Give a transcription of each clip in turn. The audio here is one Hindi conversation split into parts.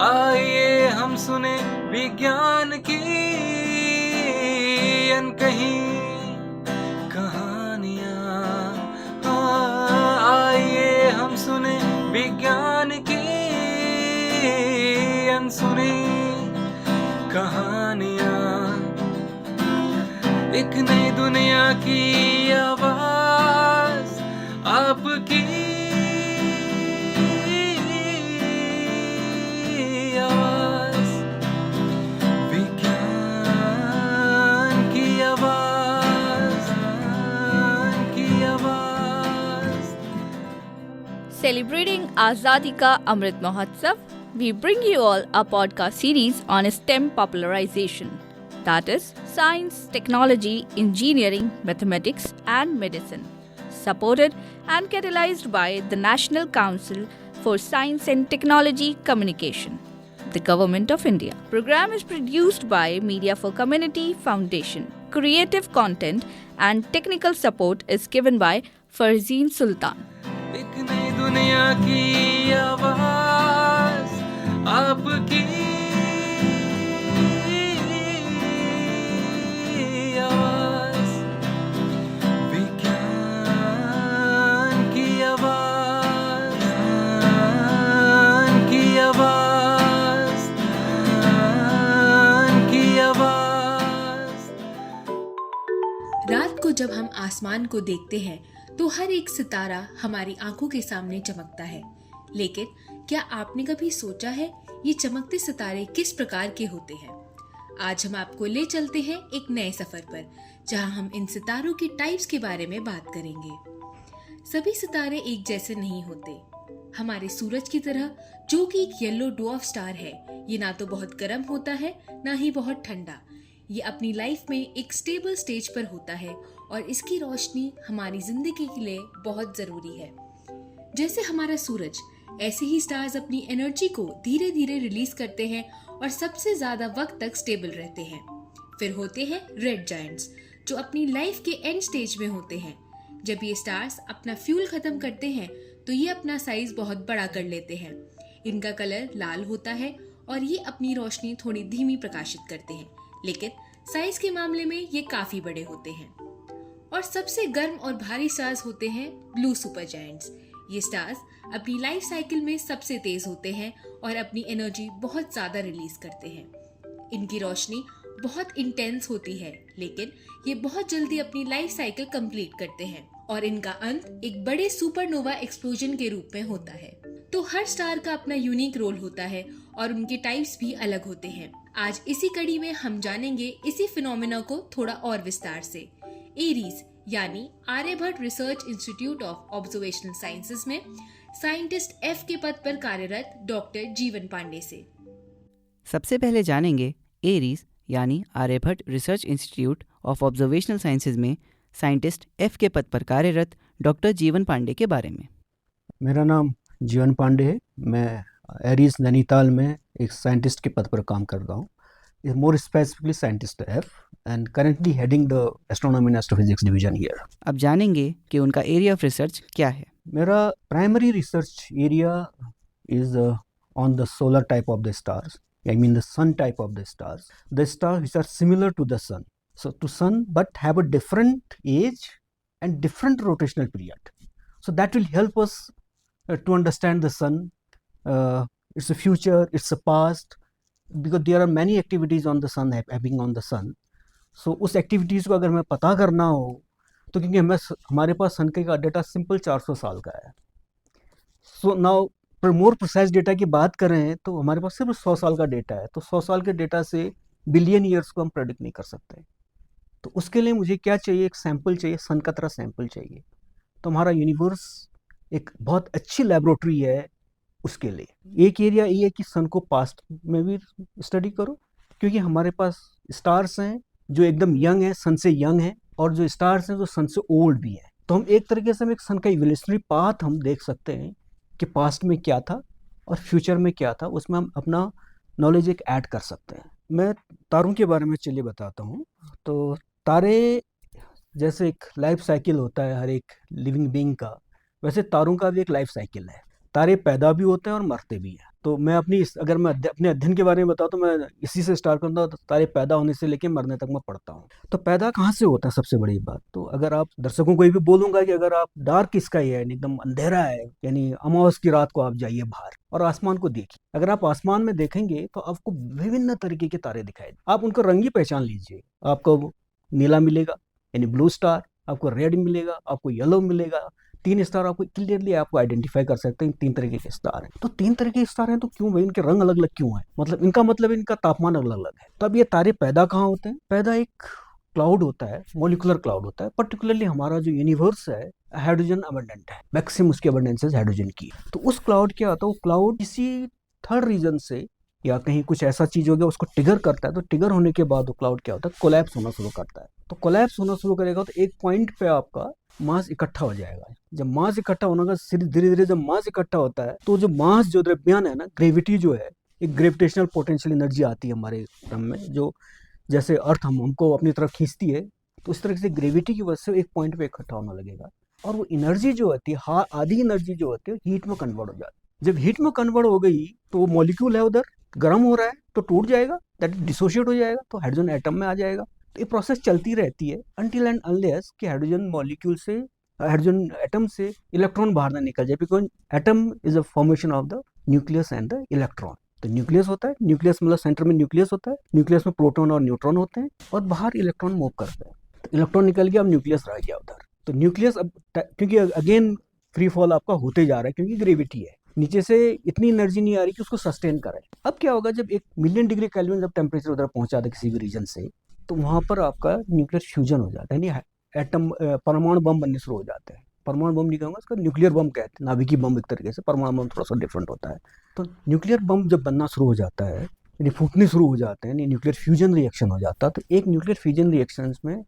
आइए हम सुने विज्ञान की अनकही कहानियाँ। आइए हम सुने विज्ञान की अनसुनी कहानियाँ। एक नई दुनिया की आवाज आपकी आवाज, विज्ञान की आवाज, की आवाज। Celebrating Azadi Ka Amrit Mahotsav, we bring you all a podcast series on STEM popularization. That is, science, technology, engineering, mathematics, and medicine. Supported and catalyzed by the National Council for Science and Technology Communication, the Government of India. Program is produced by Media for Community Foundation. Creative content and technical support is given by Farzeen Sultan. एक नई दुनिया की आवाज आपकी आवाज, विज्ञान की आवाज, की आवाज, की आवाज। रात को जब हम आसमान को देखते हैं तो हर एक सितारा हमारी आंखों के सामने चमकता है। लेकिन क्या आपने कभी सोचा है ये चमकते सितारे किस प्रकार के होते हैं? आज हम आपको ले चलते हैं एक नए सफर पर, जहां हम इन सितारों के टाइप्स के बारे में बात करेंगे। सभी सितारे एक जैसे नहीं होते। हमारे सूरज की तरह, जो कि एक येलो ड्वार्फ स्टार है, ये ना तो बहुत गर्म होता है ना ही बहुत ठंडा। ये अपनी लाइफ में एक स्टेबल स्टेज पर होता है और इसकी रोशनी हमारी जिंदगी के लिए बहुत जरूरी है। जैसे हमारा सूरज, ऐसे ही स्टार्स अपनी एनर्जी को धीरे धीरे रिलीज करते हैं और सबसे ज्यादा वक्त तक स्टेबल रहते हैं। फिर होते हैं रेड जायंट्स, जो अपनी लाइफ के एंड स्टेज में होते हैं। जब ये स्टार्स अपना फ्यूल खत्म करते हैं तो ये अपना साइज बहुत बड़ा कर लेते हैं। इनका कलर लाल होता है और ये अपनी रोशनी थोड़ी धीमी प्रकाशित करते हैं, लेकिन साइज के मामले में ये काफी बड़े होते हैं। और सबसे गर्म और भारी स्टार्स होते हैं ब्लू सुपर जायंट्स। ये स्टार्स अपनी लाइफ साइकिल में सबसे तेज होते हैं और अपनी एनर्जी बहुत ज्यादा रिलीज करते हैं। इनकी रोशनी बहुत इंटेंस होती है, लेकिन ये बहुत जल्दी अपनी लाइफ साइकिल कंप्लीट करते हैं और इनका अंत एक बड़े सुपरनोवा एक्सप्लोजन के रूप में होता है। तो हर स्टार का अपना यूनिक रोल होता है और उनके टाइप्स भी अलग होते हैं। आज इसी कड़ी में हम जानेंगे इसी फिनोमेना को थोड़ा और विस्तार से। एरीज यानी Aryabhatta research institute of observational sciences में साइंटिस्ट एफ के पद पर कार्यरत डॉक्टर जीवन पांडे से। सबसे पहले जानेंगे एरीज यानी Aryabhatta research institute of observational sciences में साइंटिस्ट एफ के पद पर कार्यरत डॉक्टर जीवन पांडे के बारे में। मेरा नाम जीवन पांडे है। मैं एरीज नैनीताल में एक साइंटिस्ट के पद पर काम कर रहा हूँ, more specifically scientist F, and currently heading the astronomy and astrophysics division here. अब जानेंगे कि उनका एरिया ऑफ रिसर्च क्या है। मेरा primary research area is on the solar type of the stars, I mean the sun type of the stars which are similar to the sun, so to sun but have a different age and different rotational period. So that will help us to understand the sun, its a future, its a past, because there are many activities on the sun happening on the sun. So उस activities को अगर मैं पता करना हो तो, क्योंकि हमारे पास सन का डेटा सिंपल 400 साल का है। सो नाउ पर मोर प्रिसाइज डेटा की बात करें तो हमारे पास सिर्फ 100 साल का डेटा है, तो 100 साल के डेटा से बिलियन ईयर्स को हम प्रेडिक्ट नहीं कर सकते। तो उसके लिए मुझे क्या चाहिए? एक सैंपल चाहिए, सन का तरह सैंपल चाहिए। तो हमारा यूनिवर्स एक बहुत अच्छी लेबोरेटरी है उसके लिए। एक एरिया ये है कि सन को पास्ट में भी स्टडी करो, क्योंकि हमारे पास स्टार्स हैं जो एकदम यंग है, सन से यंग है, और जो स्टार्स हैं जो सन से ओल्ड भी है। तो हम एक तरीके से हम एक सन का इवोल्यूशनरी पाथ हम देख सकते हैं कि पास्ट में क्या था और फ्यूचर में क्या था, उसमें हम अपना नॉलेज एक ऐड कर सकते हैं। मैं तारों के बारे में चलिए बताता हूँ। तो तारे जैसे एक लाइफ साइकिल होता है हर एक लिविंग बीइंग का, वैसे तारों का भी एक लाइफ साइकिल है। तारे पैदा भी होते हैं और मरते भी हैं। तो मैं अगर मैं अपने अध्ययन के बारे में बताऊँ तो मैं इसी से स्टार्ट करता हूँ। तो तारे पैदा होने से लेके मरने तक मैं पढ़ता हूँ। तो पैदा कहाँ से होता है सबसे बड़ी बात, तो अगर आप दर्शकों को ये भी बोलूंगा कि अगर आप डार्क स्काई है, एकदम अंधेरा है, यानी अमावस की रात को आप जाइए बाहर और आसमान को देखिए। अगर आप आसमान में देखेंगे तो आपको विभिन्न तरीके के तारे दिखाई, आप उनको रंग ही पहचान लीजिए। आपको नीला मिलेगा यानी ब्लू स्टार, आपको रेड मिलेगा, आपको येलो मिलेगा। 3 स्टार आपको क्लियरली आपको आइडेंटिफाई कर सकते हैं 3 तरीके के स्टार हैं। तो 3 तरीके के स्टार हैं तो क्यों भाई इनके रंग अलग अलग क्यों है, मतलब इनका तापमान अलग अलग है। तो अब ये तारे पैदा कहाँ होते हैं, पैदा एक क्लाउड होता है, मॉलिकुलर क्लाउड होता है। पर्टिकुलरली हमारा जो यूनिवर्स है हाइड्रोजन अबंडेंट है, मैक्सिमम उसकी अबंडेंस है हाइड्रोजन की। तो उस क्लाउड क्या होता है, वो क्लाउड किसी थर्ड रीजन से या कहीं कुछ ऐसा चीज हो गया उसको ट्रिगर करता है। तो ट्रिगर होने के बाद वो क्लाउड क्या होता है, कोलैप्स होना शुरू करता है। तो कोलैप्स होना शुरू करेगा तो एक पॉइंट पे आपका मास इकट्ठा हो जाएगा। जब मास इकट्ठा होने का धीरे धीरे जब मास इकट्ठा होता है तो जो मास जो द्रव्यमान है ना, ग्रेविटी जो है, एक ग्रेविटेशनल पोटेंशियल एनर्जी आती है हमारे क्रम में, जो जैसे अर्थ हमको अपनी तरफ खींचती है, तो इस तरह से ग्रेविटी की वजह से एक पॉइंट पे इकट्ठा होने लगेगा। और वो एनर्जी जो होती है, आधी एनर्जी जो होती है हीट में कन्वर्ट हो जाती है। जब हीट में कन्वर्ट हो गई तो वो मॉलिक्यूल है उधर गर्म हो रहा है तो टूट जाएगा, दैट डिसोशिएट हो जाएगा, तो हाइड्रोजन एटम में आ जाएगा। तो ये प्रोसेस चलती रहती है अनटिल एंड अनलेस कि हाइड्रोजन एटम से इलेक्ट्रॉन बाहर ना निकल जाए, because atom is a formation of the nucleus and the electron. तो न्यूक्लियस होता है, न्यूक्लियस मतलब सेंटर में न्यूक्लियस होता है, न्यूक्लियस में प्रोटॉन और न्यूट्रॉन होते हैं और बाहर इलेक्ट्रॉन मूव करते हैं। तो इलेक्ट्रॉन निकल गया, अब न्यूक्लियस रह गया उधर। तो न्यूक्लियस अब क्योंकि अगेन फ्री फॉल आपका होते जा रहा है क्योंकि ग्रेविटी है, नीचे से इतनी एनर्जी नहीं आ रही कि उसको सस्टेन करे। अब क्या होगा, जब 1,000,000 डिग्री केल्विन जब टेम्परेचर उधर पहुंचा था किसी भी रीजन से, तो वहां पर आपका न्यूक्लियर फ्यूजन हो जाता है, यानी एटम परमाणु बम बनने शुरू हो जाते हैं। परमाणु बम नहीं कहूँगा, उसका न्यूक्लियर बम कहते हैं, नाभिकीय बम एक तरीके से। परमाणु बम थोड़ा सा डिफरेंट होता है। तो न्यूक्लियर बम जब बनना शुरू हो जाता है, यानी फूटने शुरू हो जाते हैं, यानी न्यूक्लियर फ्यूजन रिएक्शन हो जाता है। तो एक न्यूक्लियर फ्यूजन रिएक्शन में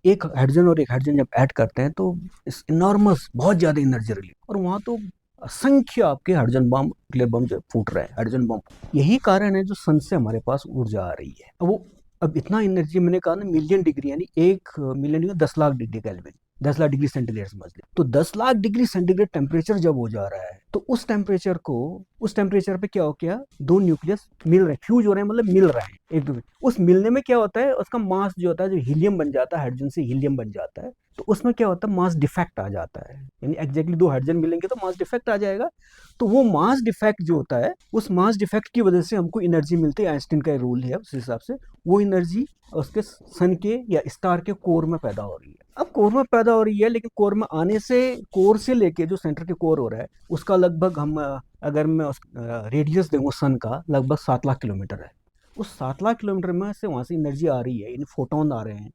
एक हाइड्रोजन और एक हाइड्रोजन जब ऐड करते हैं तो इस इनॉर्मस बहुत ज़्यादा एनर्जी रिलीज, और वहाँ तो असंख्य आपके हाइड्रोजन बम, न्यूक्लियर बम जो फूट रहे हैं, हाइड्रोजन बम। यही कारण है जो सन से हमारे पास ऊर्जा आ रही है। अब इतना एनर्जी, मैंने कहा ना, मिलियन डिग्री, यानी 1,000,000 10 lakh degree kelvin, 10 lakh degree centigrade समझ लीजिए। तो 10 लाख डिग्री सेंटीग्रेड टेम्परेचर जब हो जा रहा है तो उस टेम्परेचर पे क्या हो गया, 2 न्यूक्लियस मिल रहे हैं, फ्यूज हो रहे हैं, मतलब मिल रहे हैं एक दूसरे। उस मिलने में क्या होता है, उसका मास जो होता है, जो हीलियम बन जाता है, हाइड्रोजन से हीलियम बन जाता है, तो उसमें क्या होता है, मास डिफेक्ट आ जाता है। यानी एग्जैक्टली 2 हाइड्रोजन मिलेंगे तो मास डिफेक्ट आ जाएगा। तो वो मास डिफेक्ट जो होता है, उस मास डिफेक्ट की वजह से हमको एनर्जी मिलती है। आइंस्टीन का रूल है, उस हिसाब से वो एनर्जी उसके सन के या स्टार के कोर में पैदा हो रही है। अब कोर में पैदा हो रही है, लेकिन कोर में आने से, कोर से लेके जो सेंटर के कोर हो रहा है उसका लगभग, हम अगर मैं उस रेडियस दूँ सन का, लगभग 7 लाख किलोमीटर है। उस 7 लाख किलोमीटर में से वहाँ से एनर्जी आ रही है, यानी फोटोन आ रहे हैं,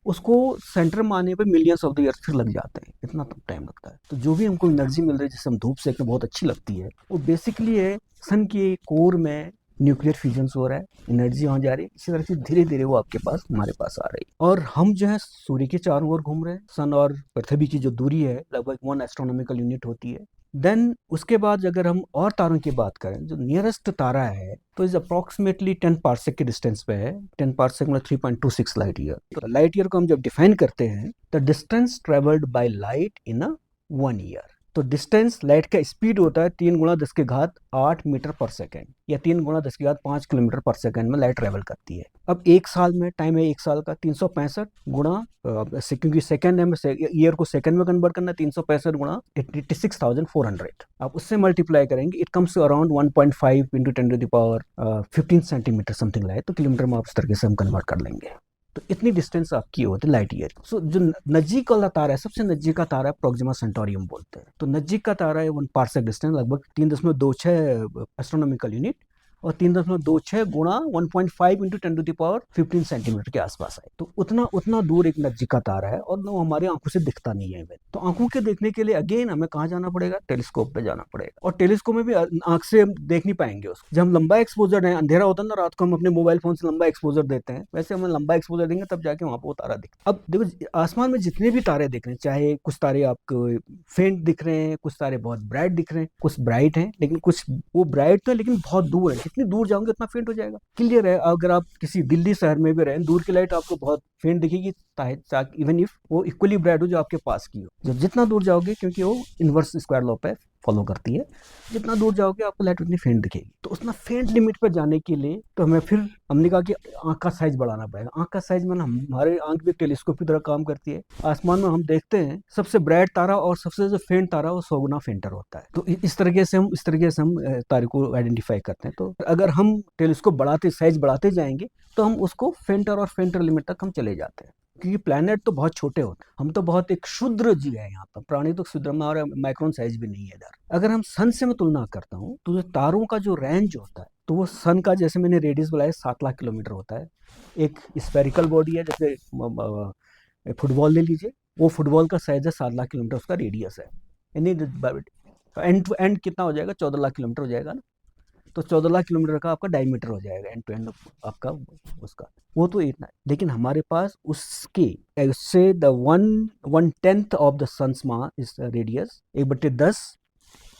उसको सेंटर में आने पे मिलियंस ऑफ द ईयर्स फिर लग जाते हैं, इतना तो टाइम लगता है। तो जो भी हमको एनर्जी मिल रही है, जिससे हम धूप सेकने बहुत अच्छी लगती है, वो बेसिकली है सन के कोर में न्यूक्लियर फ्यूजन हो रहा है, एनर्जी वहाँ जा रही है, इसी तरह से धीरे धीरे वो आपके पास, हमारे पास आ रही है। और हम जो है सूर्य के चारों ओर घूम रहे हैं। सन और पृथ्वी की जो दूरी है लगभग 1 एस्ट्रोनॉमिकल यूनिट होती है। देन उसके बाद अगर हम और तारों की बात करें, जो नियरेस्ट तारा है तो इज अप्रॉक्सीमेटली 10 पार्सेक के डिस्टेंस पे है। 10 पार्सेक मतलब 3.26 लाइट ईयर। तो लाइट ईयर को हम जब डिफाइन करते हैं, the distance travelled by light in a 1 year. तो डिस्टेंस, लाइट का स्पीड होता है 3 गुणा 10 के घात 8 मीटर पर सेकेंड, या 3 गुणा 10 के घात 5 किलोमीटर पर सेकेंड में लाइट ट्रेवल करती है। अब एक साल में, टाइम है एक साल का, 365 गुणा, क्योंकि सेकेंड है, ईयर को सेकेंड में कन्वर्ट करना, 365 गुणा 86,400, आप उससे मल्टीप्लाई करेंगे, it comes around 1.5 into 10 to the power 15 centimetre something light. तो किलोमीटर में आप इस तरीके से हम कन्वर्ट कर लेंगे। तो इतनी डिस्टेंस आपकी होती है लाइट ईयर। सो जो नजदीक वाला तारा है, सबसे नजदीक का तारा है प्रोक्सिमा सेंटोरियम बोलते हैं। तो नजदीक का तारा है 1 पार्सेक डिस्टेंस, लगभग 3.26 एस्ट्रोनॉमिकल यूनिट, और 3.26 गुणा 1.5 into 10 to the power 15 centimetre के आसपास है। तो उतना दूर एक नजदीक का तारा है, और वो हमारे आंखों से दिखता नहीं है। तो आंखों के देखने के लिए अगेन हमें कहाँ जाना पड़ेगा, टेलीस्कोप पे जाना पड़ेगा। और टेलीस्कोप में भी आंख से हम देख नहीं पाएंगे उसको। जब हम लंबा एक्सपोजर है, अंधेरा होता है ना रात को, हम अपने मोबाइल फोन से लंबा एक्सपोजर देते हैं, वैसे हमें लंबा एक्सपोजर देंगे तब जाके वहाँ पर वो तारा दिखता। अब देखो, आसमान में जितने भी तारे दिख रहे हैं, चाहे कुछ तारे आपको फेंट दिख रहे हैं, कुछ तारे बहुत ब्राइट दिख रहे हैं, कुछ ब्राइट हैं, लेकिन कुछ वो ब्राइट तो लेकिन बहुत दूर है, जितनी दूर जाओगे उतना फेंट हो जाएगा। क्लियर है, अगर आप किसी दिल्ली शहर में भी रहें, दूर की लाइट आपको बहुत फेंट दिखेगी, इवन इफ वो इक्वली ब्राइट हो जो आपके पास की हो। जब जितना दूर जाओगे, क्योंकि वो इनवर्स स्क्वायर लॉ पे फॉलो करती है। जितना दूर जाओगे आपको लाइट उतनी फेंट दिखेगी। तो उतना फेंट लिमिट पर जाने के लिए तो हमने कहा कि आँख का साइज बढ़ाना पड़ेगा। आँख का साइज में हमारे आँख भी टेलीस्कोप की तरह काम करती है। आसमान में हम देखते हैं सबसे ब्राइट तारा और सबसे जो फेंट तारा वो 100 गुना फेंटर होता है। तो इस तरीके से हम तारे को आइडेंटिफाई करते हैं। तो अगर हम टेलीस्कोप साइज बढ़ाते जाएंगे तो हम उसको फेंटर और फेंटर लिमिट तक हम चले जाते हैं। क्योंकि प्लैनेट तो बहुत छोटे होते हैं, हम तो बहुत एक क्षुद्र जीव है यहाँ पर। प्राणी तो क्षुद्र में और माइक्रोन साइज भी नहीं है इधर। अगर हम सन से मैं तुलना करता हूँ तो जो तारों का जो रेंज होता है तो वो सन का, जैसे मैंने रेडियस बोला है, 7 लाख किलोमीटर होता है। एक स्फेरिकल बॉडी है, जैसे फुटबॉल ले लीजिए, वो फुटबॉल का साइज है 7 लाख किलोमीटर उसका रेडियस है। यानी एंड टू एंड कितना हो जाएगा, 14 लाख किलोमीटर हो जाएगा ना। तो 14 लाख किलोमीटर का आपका डायमीटर हो जाएगा एंड टू एंड आपका उसका, वो तो इतना है। लेकिन हमारे पास उससे the 1/10 of the sun's mass radius 1/10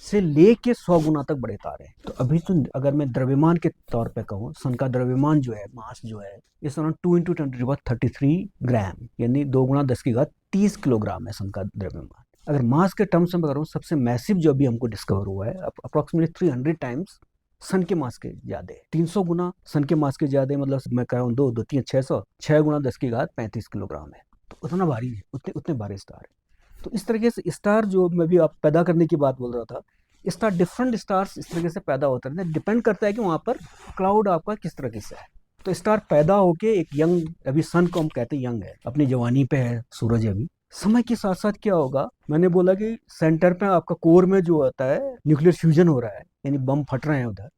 से लेके 100 गुना तक बड़े तारे हैं। तो अभी तो अगर मैं द्रव्यमान के तौर पे कहूँ, सन का द्रव्यमान जो है, मास जो है, इस अराउंड 2 × 10⁻33 ग्राम, यानी 2 × 10⁻30 किलोग्राम है सन का द्रव्यमान। अगर मास के टर्म्स में करूँ, सबसे मैसिव जो अभी हमको डिस्कवर हुआ है अप्रोक्सीमेटली 300 टाइम्स सन के मास के ज्यादा है। 300 गुना सन के मास के ज्यादा, मतलब मैं कह रहा हूँ 2 3 600, 6 × 10⁻35 किलोग्राम है। तो उतना भारी है, उतने भारी स्टार है। तो इस तरीके से स्टार जो मैं भी आप पैदा करने की बात बोल रहा था, स्टार डिफरेंट स्टार्स इस तरीके से पैदा होते हैं। डिपेंड करता है कि वहाँ पर क्लाउड आपका किस तरीके से है। तो स्टार पैदा होके एक यंग, अभी सन को हम कहते हैं यंग है, अपनी जवानी पे है सूरज अभी। समय के साथ साथ क्या होगा, मैंने बोला कि सेंटर पे आपका कोर में जो होता है न्यूक्लियर फ्यूजन हो रहा है, यानी बम फट रहे हैं उधर।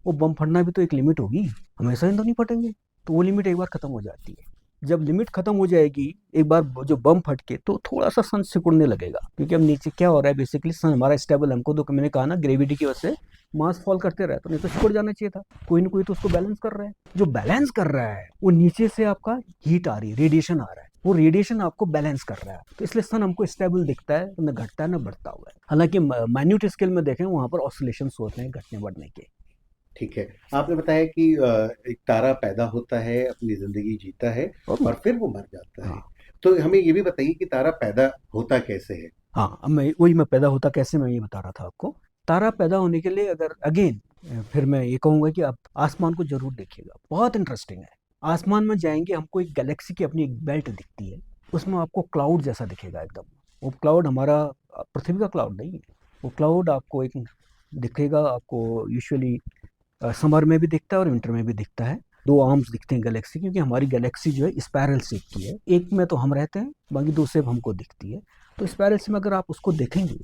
वो बम फटना भी तो एक लिमिट होगी, हमेशा ही तो नहीं फटेंगे। तो वो लिमिट एक बार खत्म हो जाती है। जब लिमिट खत्म हो जाएगी एक बार जो बम फट के, तो थोड़ा सा सन सिकुड़ने लगेगा। क्योंकि अब नीचे क्या हो रहा है, बेसिकली सन हमारा स्टेबल, हमको तो मैंने कहा ना ग्रेविटी की वजह से मास फॉल करते रहे, तो नहीं तो सिकुड़ जाना चाहिए था। कोई ना कोई तो उसको बैलेंस कर रहा है। जो बैलेंस कर रहा है वो नीचे से आपका हीट आ रही है, रेडिएशन आ रहा है, वो रेडिएशन आपको बैलेंस कर रहा है। तो इसलिए सन हमको स्टेबल दिखता है, न घटता है न बढ़ता हुआ है। हालांकि माइन्यूट स्केल में देखें वहां पर ऑसिलेशंस होते हैं घटने बढ़ने के। ठीक है, आपने बताया कि एक तारा पैदा होता है, अपनी जिंदगी जीता है और फिर वो मर जाता है। हाँ। तो हमें ये भी बताइए कि तारा पैदा होता कैसे है। हाँ, अब मैं पैदा होता कैसे, मैं ये बता रहा था आपको। तारा पैदा होने के लिए अगर अगेन फिर मैं ये कहूँगा कि आप आसमान को जरूर देखिएगा, बहुत इंटरेस्टिंग है। आसमान में जाएंगे, हमको एक गैलेक्सी की अपनी एक बेल्ट दिखती है, उसमें आपको क्लाउड जैसा दिखेगा एकदम। वो क्लाउड हमारा पृथ्वी का क्लाउड नहीं है, वो क्लाउड आपको एक दिखेगा। आपको यूजुअली समर में भी दिखता है और विंटर में भी दिखता है। 2 आर्म्स दिखते हैं गैलेक्सी, क्योंकि हमारी गैलेक्सी जो है स्पायरल शेप की है। एक में तो हम रहते हैं, बाकी 2 शेप हमको दिखती है। तो स्पायरल शेप में अगर आप उसको देखेंगे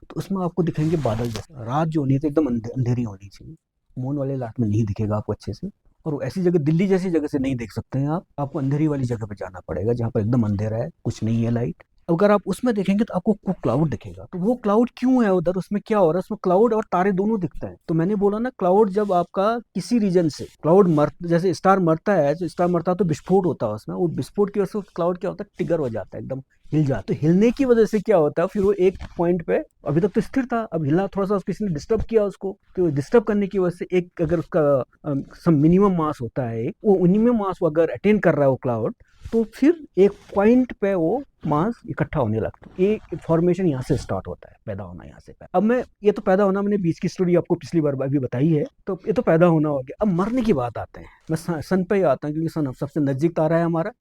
तो उसमें आपको दिखेंगे बादल जैसे। रात जो होनी है तो एकदम अंधेरी होनी चाहिए, मून वाले लाइट में नहीं दिखेगा आपको अच्छे से। और ऐसी जगह, दिल्ली जैसी जगह से नहीं देख सकते हैं आप, आपको अंधेरी वाली जगह पे जाना पड़ेगा जहाँ पर एकदम अंधेरा है, कुछ नहीं है लाइट। अगर आप उसमें देखेंगे तो आपको क्लाउड दिखेगा। तो वो क्लाउड क्यों है उधर, उसमें क्या हो रहा है, उसमें क्लाउड और तारे दोनों दिखते हैं। तो मैंने बोला ना, क्लाउड जब आपका किसी रीजन से जैसे स्टार मरता है, तो स्टार मरता है तो विस्फोट होता है उसमें, वो विस्फोट की वजह से क्लाउड क्या होता है, टिगर हो जाता है, एकदम हिल जाता है। तो हिलने की वजह से क्या होता है, फिर वो एक पॉइंट पे, अभी तक तो स्थिर था, अब हिलना थोड़ा सा किसी ने डिस्टर्ब किया उसको, तो डिस्टर्ब करने की वजह से एक, अगर उसका सम मिनिमम मास होता है, वो मिनिमम मास वो अगर अटेन कर रहा है वो क्लाउड, तो फिर एक पॉइंट पे वो मास इकट्ठा होने लगता है। ये फॉर्मेशन यहाँ से स्टार्ट होता है, पैदा होना यहाँ से। अब ये तो पैदा होना, मैंने बीच की स्टोरी आपको पिछली बार अभी बताई है, तो ये तो पैदा होना हो गया। अब मरने की बात आते हैं, मैं सन पे ही आता हूँ, क्योंकि सन सबसे नजदीक तारा है हमारा,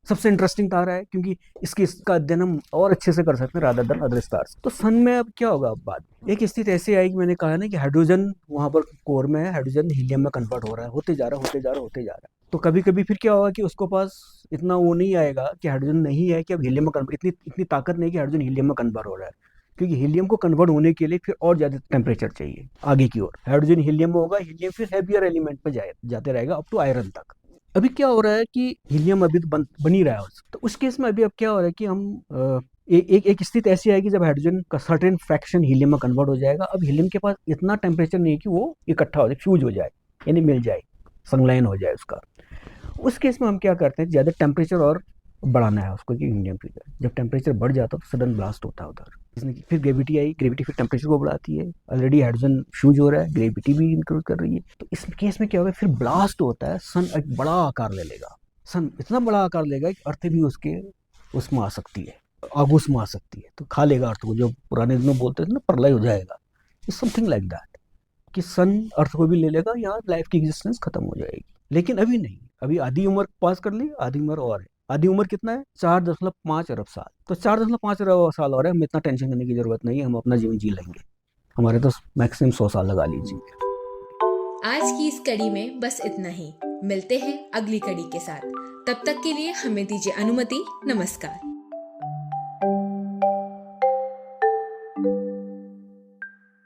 सबसे इंटरेस्टिंग तारा है, क्योंकि इसका अध्ययन हम और अच्छे से कर सकते हैं रादर देन अदर स्टार्स। तो सन में अब क्या होगा, अब बात एक स्थिति ऐसी आएगी, मैंने कहा ना कि हाइड्रोजन वहां पर कोर में है, हाइड्रोजन हीलियम में कन्वर्ट हो रहा है, होते जा रहा है। तो कभी कभी फिर क्या होगा कि उसको पास इतना वो नहीं आएगा कि हाइड्रोजन नहीं है कि अब हीलियम में कन्वर्ट, इतनी ताकत नहीं कि हाइड्रोजन हीलियम में कन्वर्ट हो रहा है। क्योंकि हीलियम को कन्वर्ट होने के लिए फिर और ज्यादा टेम्परेचर चाहिए आगे की ओर। हाइड्रोजन हीलियम में होगा, हीलियम फिर हैवियर एलिमेंट पे जाते रहेगा अप टू आयरन तक। अभी क्या हो रहा है कि हीलियम अभी तो बन ही रहा है तो उस केस में अभी अब क्या हो रहा है कि हम एक स्थिति ऐसी आएगी जब हाइड्रोजन का सर्टेन फ्रैक्शन हीलियम में कन्वर्ट हो जाएगा। अब हीलियम के पास इतना टेम्परेचर नहीं है कि वो इकट्ठा हो जाए, फ्यूज हो जाए, यानी मिल जाए, संलयन हो जाए उसका। उस केस में हम क्या करते हैं, ज़्यादा टेम्परेचर और बढ़ाना है उसको कि हीलियम फ्यूजन। जब टेम्परेचर बढ़ जाता है तो सडन ब्लास्ट होता है उधर। इसमें फिर ग्रेविटी आई, ग्रेविटी फिर टेम्परेचर को बढ़ाती है। ऑलरेडी हाइड्रोजन फ्यूज हो रहा है, ग्रेविटी भी इंक्लूड कर रही है। तो इस केस में क्या होगा, फिर ब्लास्ट होता है, सन एक बड़ा आकार ले लेगा। सन इतना बड़ा आकार लेगा कि अर्थ भी उसमें आ सकती है, आगूस में आ सकती है, तो खा लेगा अर्थ को। जो पुराने दिनों बोलते थे ना, प्रलय हो जाएगा, समथिंग लाइक दैट कि सन अर्थ को भी ले लेगा, यहाँ लाइफ की एग्जिस्टेंस खत्म हो जाएगी। लेकिन अभी नहीं, अभी आधी उम्र पास कर ली, आधी उम्र और है। आधी उम्र कितना है? 4.5 अरब साल। तो 4.5 अरब साल और है, हमें इतना टेंशन करने की जरूरत नहीं है, हम अपना जीवन जी लेंगे। हमारे तो मैक्सिमम 100 साल लगा लीजिए। आज की इस कड़ी में बस इतना ही। मिलते हैं अगली कड़ी के साथ। तब तक के लिए हमें दीजिए अनुमति। नमस्कार।